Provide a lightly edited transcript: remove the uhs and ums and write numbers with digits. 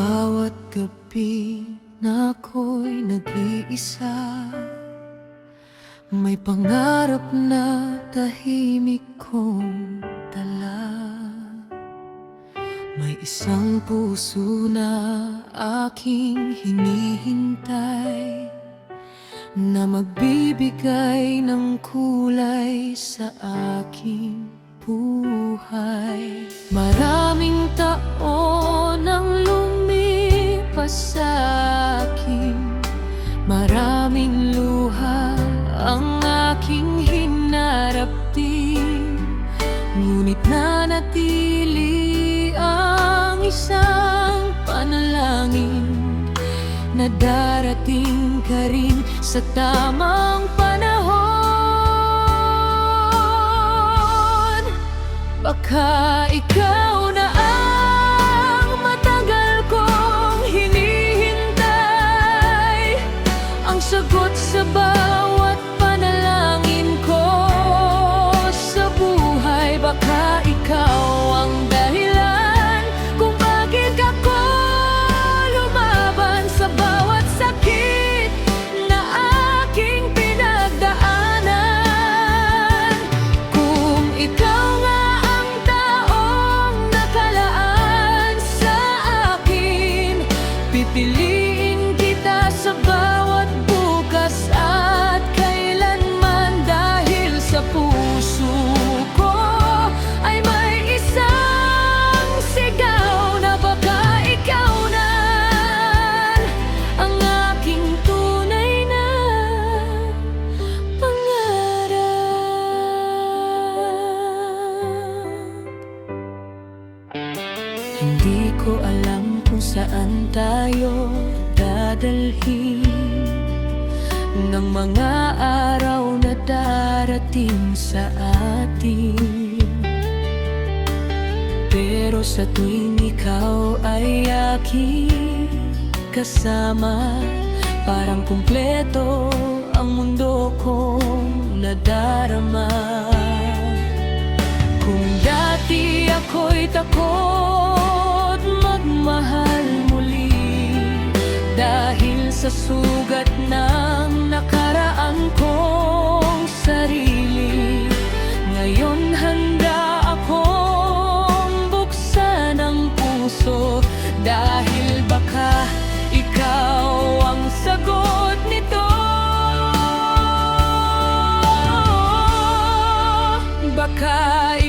bawat gabi na ako'y nag-iisa, may pangarap na tahimik kong dala. May isang puso na aking hinihintay, na magbibigay ng kulay sa aking buhay. Maraming taon ang lumipas sa akin, maraming luha ang aking hinarap din, ngunit nanatili ang isang panalangin, na darating ka rin sa tamang panahon. Baka ikaw na ang matagal kong hinihintay, ang sagot sa bawat panalangin ko sa buhay. Baka ikaw ang dahilan kung bakit ako lumaban sa bawat sakit na aking pinagdaanan. Kung ikaw nga ang taong nakalaan sa akin, pipiliin kita sa bawat bukas at kailanman, dahil sa puso ko ay may isang sigaw na baka ikaw na ang aking tunay na pangarap. Hindi ko alam kung saan tayo dadalhin ng mga araw na darating sa atin, pero sa tuwing ikaw ay aking kasama, parang kumpleto ang mundo kong nadarama. Kung dati ako'y takot magmahal muli, dahil sa sugat ng nakaraan kong sarili, ngayon handa akong buksan ang puso, dahil baka ikaw ang sagot nito. Baka